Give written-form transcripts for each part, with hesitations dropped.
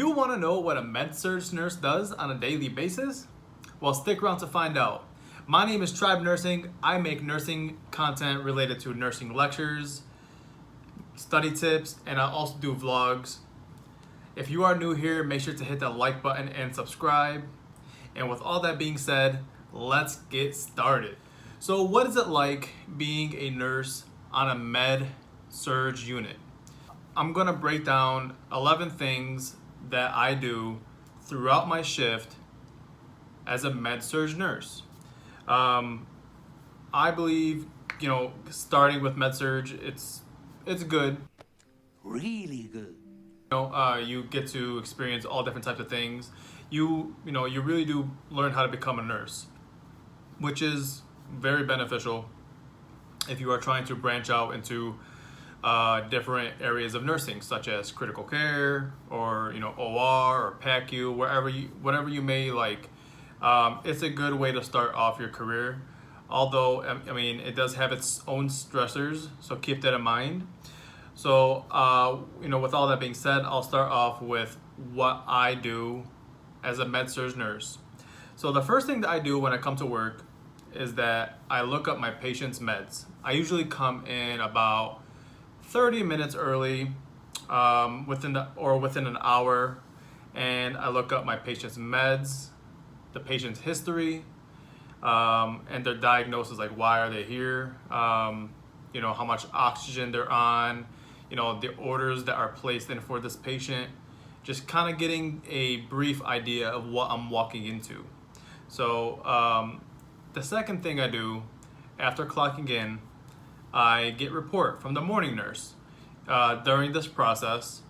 you want to know what a med-surg nurse does on a daily basis? Well, stick around to find out. My name is Tribe Nursing. I make nursing content related to nursing lectures, study tips, and I also do vlogs. If you are new here, make sure to hit that like button and subscribe. And with all that being said, let's get started. So what is it like being a nurse on a med-surg unit? I'm gonna break down 11 things that I do throughout my shift as a med-surg nurse. I believe, starting with med-surg, it's good. Really good. You get to experience all different types of things. You really do learn how to become a nurse, which is very beneficial if you are trying to branch out into different areas of nursing, such as critical care or OR or PACU, whatever you may like. It's a good way to start off your career. Although it does have its own stressors, so keep that in mind. So with all that being said, I'll start off with what I do as a med-surg nurse. So the first thing that I do when I come to work is that I look up my patient's meds. I usually come in about 30 minutes early, within an hour, and I look up my patient's meds, the patient's history, and their diagnosis, like why are they here, how much oxygen they're on, the orders that are placed in for this patient, just kind of getting a brief idea of what I'm walking into. So the second thing I do after clocking in, I get report from the morning nurse. During this process,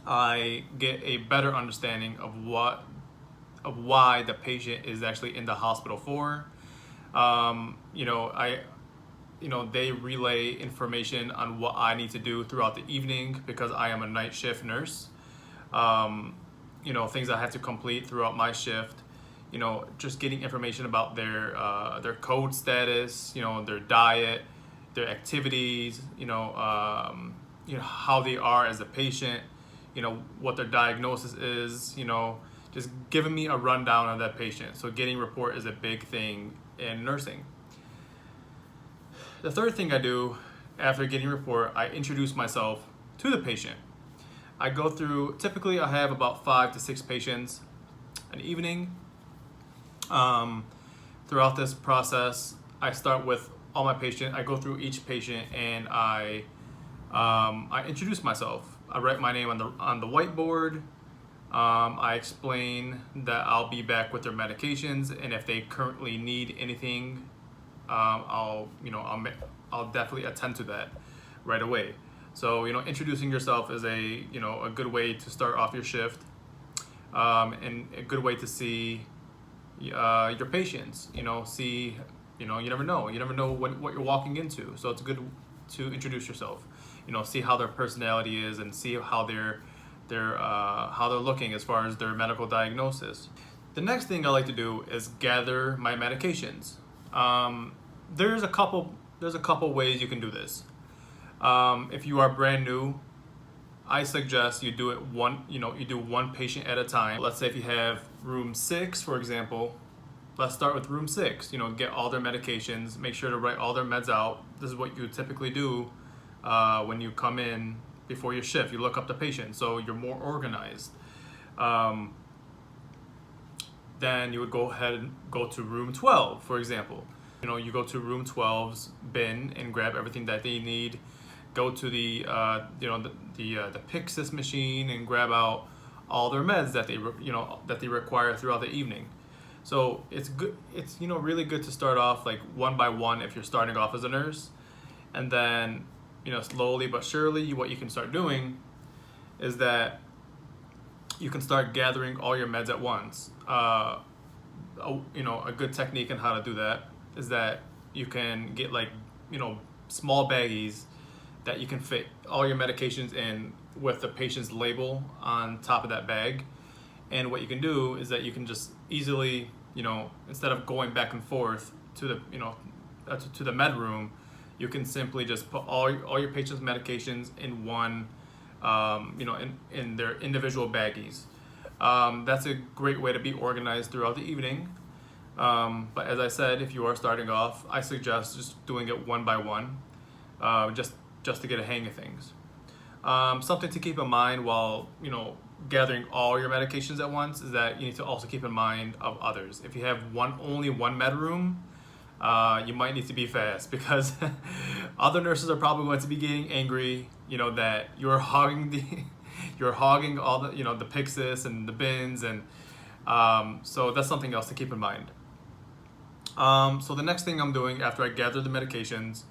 I get a better understanding of why the patient is actually in the hospital for. They relay information on what I need to do throughout the evening because I am a night shift nurse. Things I have to complete throughout my shift. Just getting information about their code status, their diet, their activities, how they are as a patient, what their diagnosis is, just giving me a rundown of that patient. So getting report is a big thing in nursing. The third thing I do after getting report, I introduce myself to the patient. I go through, typically I have about 5 to 6 patients an evening. Throughout this process, I start with all my patients. I go through each patient and I introduce myself. I write my name on the whiteboard. I explain that I'll be back with their medications, and if they currently need anything, I'll definitely attend to that right away. So introducing yourself is a good way to start off your shift, and a good way to see your patients. You never know what you're walking into, so it's good to introduce yourself. See how their personality is and see how they're looking as far as their medical diagnosis. The next thing I like to do is gather my medications. There's a couple ways you can do this. If you are brand new, I suggest you do it you do one patient at a time. Let's say if you have room 6, for example, let's start with room 6. Get all their medications, make sure to write all their meds out. This is what you typically do when you come in before your shift. You look up the patient, so you're more organized. Then you would go ahead and go to room 12, for example. You go to room 12's bin and grab everything that they need. Go to the Pyxis machine and grab out all their meds that they require throughout the evening. So it's good. It's really good to start off like one by one if you're starting off as a nurse, and then slowly but surely what you can start doing is that you can start gathering all your meds at once. A good technique on how to do that is that you can get small baggies that you can fit all your medications in with the patient's label on top of that bag. And what you can do is that you can just easily, instead of going back and forth to the med room, you can simply just put all your patient's medications in one in their individual baggies. That's a great way to be organized throughout the evening. But as I said, if you are starting off, I suggest just doing it one by one, just to get a hang of things. Something to keep in mind while gathering all your medications at once is that you need to also keep in mind of others. If you have only one med room, you might need to be fast because other nurses are probably going to be getting angry, that you're hogging all the the Pyxis and the bins, and so that's something else to keep in mind. So the next thing I'm doing after I gather the medications,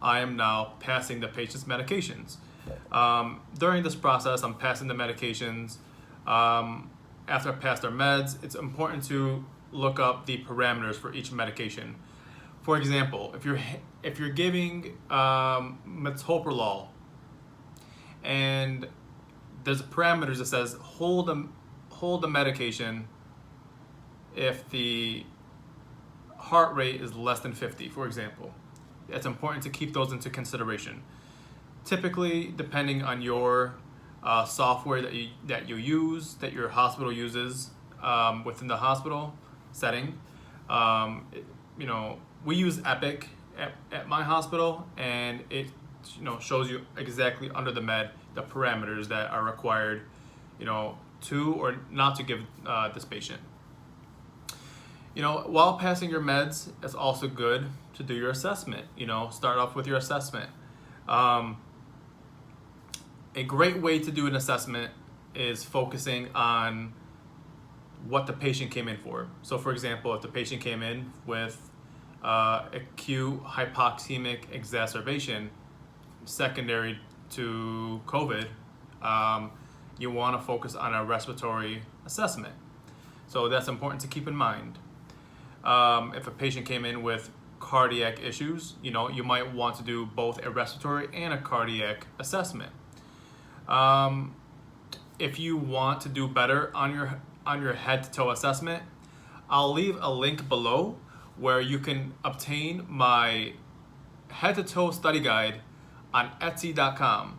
I am now passing the patient's medications. During this process, I'm passing the medications. After I pass their meds, it's important to look up the parameters for each medication. For example, if you're giving metoprolol, and there's parameters that says hold the medication if the heart rate is less than 50, for example. It's important to keep those into consideration. Typically, depending on your software that you use, that your hospital uses within the hospital setting, we use Epic at my hospital, and it shows you exactly under the med the parameters that are required, to or not to give this patient. While passing your meds, it's also good to do your assessment. Start off with your assessment. A great way to do an assessment is focusing on what the patient came in for. So for example, if the patient came in with acute hypoxemic exacerbation secondary to COVID, you want to focus on a respiratory assessment. So that's important to keep in mind. If a patient came in with cardiac issues, you might want to do both a respiratory and a cardiac assessment. If you want to do better on your head-to-toe assessment, I'll leave a link below where you can obtain my head-to-toe study guide on Etsy.com.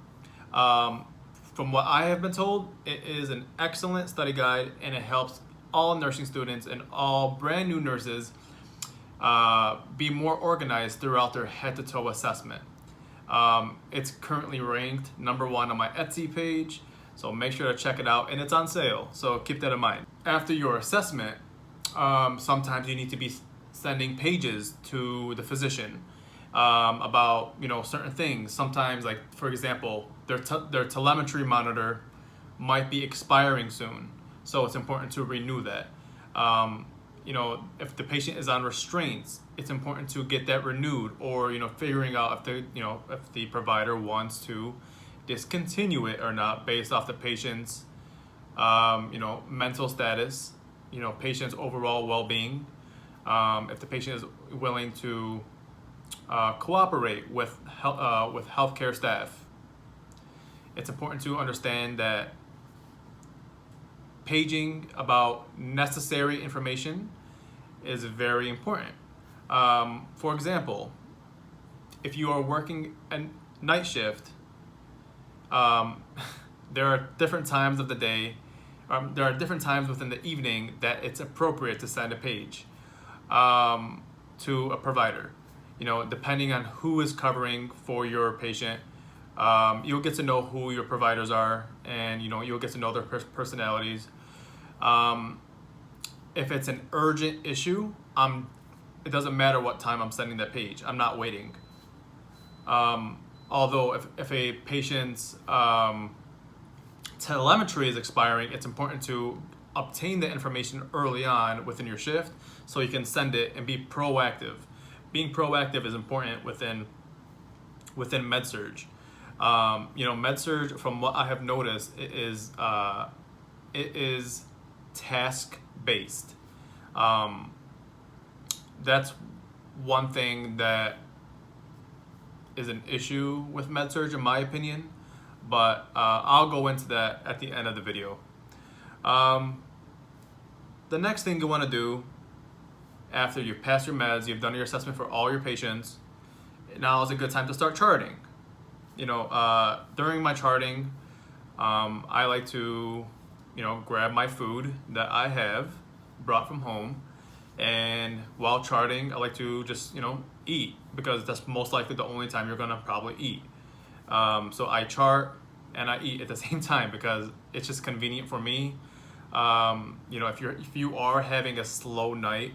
From what I have been told, it is an excellent study guide, and it helps all nursing students and all brand new nurses be more organized throughout their head-to-toe assessment. It's currently ranked #1 on my Etsy page, so make sure to check it out, and it's on sale, so keep that in mind. After your assessment, sometimes you need to be sending pages to the physician about certain things. Sometimes, like for example, their telemetry monitor might be expiring soon, so it's important to renew that. If the patient is on restraints, it's important to get that renewed, or figuring out if the provider wants to discontinue it or not based off the patient's mental status, patient's overall well-being. If the patient is willing to cooperate with healthcare staff. It's important to understand that paging about necessary information is very important. For example, if you are working a night shift, there are different times of the day, there are different times within the evening that it's appropriate to send a page to a provider. Depending on who is covering for your patient, you'll get to know who your providers are, and you'll get to know their personalities. If it's an urgent issue, it doesn't matter what time I'm sending that page. I'm not waiting. Although if a patient's telemetry is expiring, it's important to obtain the information early on within your shift so you can send it and be proactive. Being proactive is important within med-surg. Med-surg, from what I have noticed, it is task-based. That's one thing that is an issue with med-surg, in my opinion, but I'll go into that at the end of the video. The next thing you want to do after you've passed your meds, you've done your assessment for all your patients, now is a good time to start charting. During my charting, I like to, grab my food that I have brought from home, and while charting, I like to just, eat, because that's most likely the only time you're gonna probably eat. So I chart and I eat at the same time because it's just convenient for me. If you are having a slow night,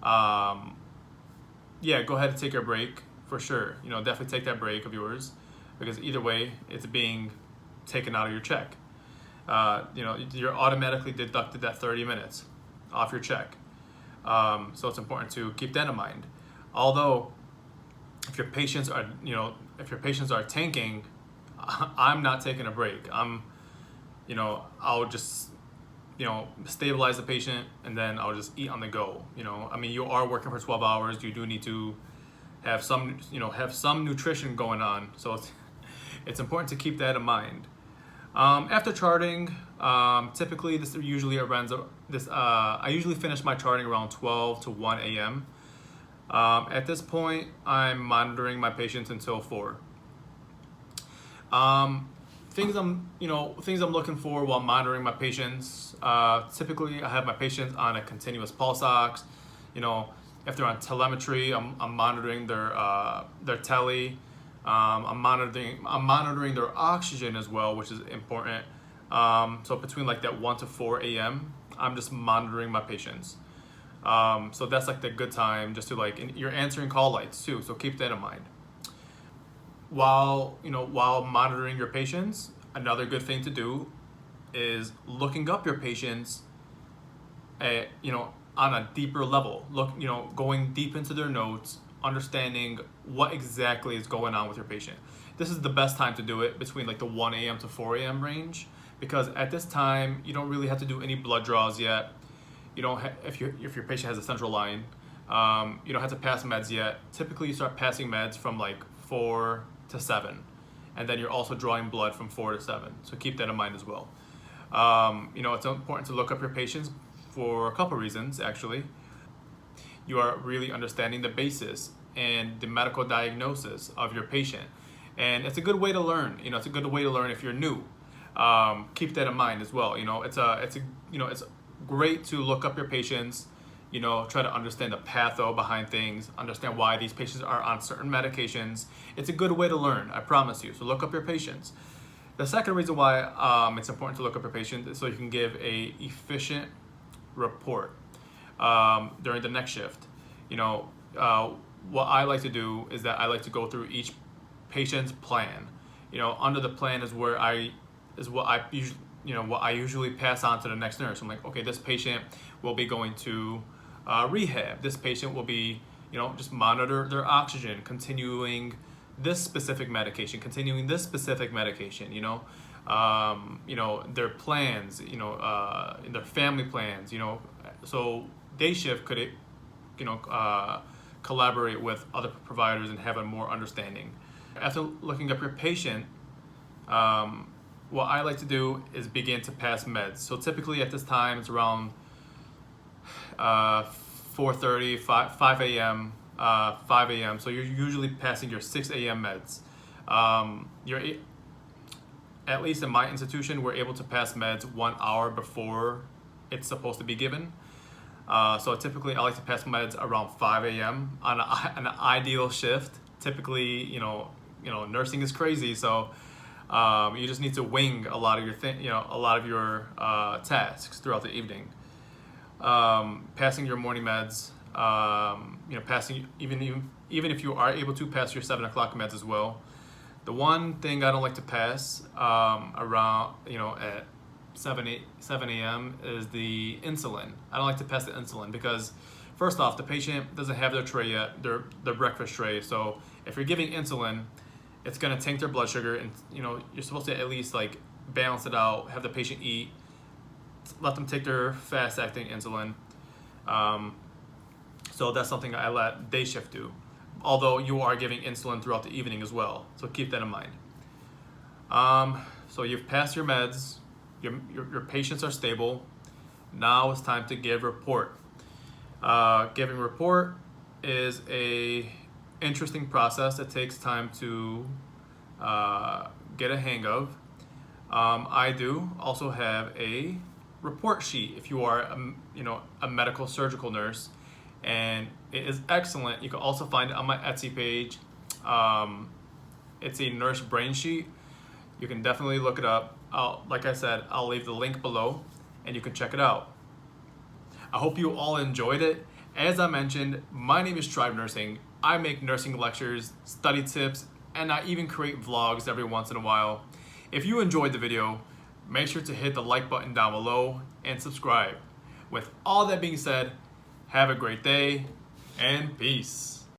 yeah, go ahead and take your break for sure. Definitely take that break of yours, because either way, it's being taken out of your check. You're automatically deducted that 30 minutes off your check. So it's important to keep that in mind. Although, if your patients are tanking, I'm not taking a break. I'll just, stabilize the patient, and then I'll just eat on the go. You are working for 12 hours. You do need to have some nutrition going on. So it's important to keep that in mind. After charting, typically this usually runs this. I usually finish my charting around 12 to 1 a.m. At this point, I'm monitoring my patients until 4. Things I'm looking for while monitoring my patients. Typically, I have my patients on a continuous pulse ox. If they're on telemetry, I'm monitoring their tele. I'm monitoring their oxygen as well, which is important. So between like that 1 to 4 a.m., I'm just monitoring my patients. So that's like the good time, just to and you're answering call lights too. So keep that in mind. While monitoring your patients, another good thing to do is looking up your patients at, on a deeper level. Going deep into their notes, understanding what exactly is going on with your patient. This is the best time to do it, between like the 1 a.m. to 4 a.m. range, because at this time you don't really have to do any blood draws yet. If your patient has a central line, you don't have to pass meds yet. Typically, you start passing meds from like 4 to 7, and then you're also drawing blood from 4 to 7. So keep that in mind as well. It's important to look up your patients for a couple reasons, actually. You are really understanding the basis and the medical diagnosis of your patient, and it's a good way to learn. It's a good way to learn if you're new. Keep that in mind as well. It's great to look up your patients. Try to understand the patho behind things, understand why these patients are on certain medications. It's a good way to learn, I promise you. So look up your patients. The second reason why it's important to look up your patient is so you can give a efficient report during the next shift. What I like to do is that I like to go through each patient's plan. Under the plan is what I usually pass on to the next nurse. I'm like, okay, this patient will be going to rehab. This patient will be, just monitor their oxygen, continuing this specific medication, their plans, their family plans, so day shift could, collaborate with other providers and have a more understanding. After looking up your patient, what I like to do is begin to pass meds. So typically at this time, it's around 4:30, 5 a.m., 5 a.m. So you're usually passing your 6 a.m. meds. At least in my institution, we're able to pass meds 1 hour before it's supposed to be given. So typically I like to pass meds around 5 a.m. on an ideal shift. Typically, nursing is crazy, so you just need to wing a lot of your tasks throughout the evening. Passing your morning meds, passing even if you are able to pass your 7 o'clock meds as well. The one thing I don't like to pass around at 7 a.m. is the insulin. I don't like to pass the insulin because, first off, the patient doesn't have their tray yet, their breakfast tray. So if you're giving insulin, it's gonna tank their blood sugar, and you're supposed to at least balance it out, have the patient eat, let them take their fast-acting insulin. So that's something I let day shift do. Although you are giving insulin throughout the evening as well, so keep that in mind. So you've passed your meds, your patients are stable. Now it's time to give report. Giving report is a interesting process that takes time to get a hang of. I do also have a report sheet if you are a medical surgical nurse, and it is excellent. You can also find it on my Etsy page. It's a nurse brain sheet. You can definitely look it up. Like I said, I'll leave the link below and you can check it out. I hope you all enjoyed it. As I mentioned, my name is Tribe Nursing. I make nursing lectures, study tips, and I even create vlogs every once in a while. If you enjoyed the video, make sure to hit the like button down below and subscribe. With all that being said, have a great day and peace.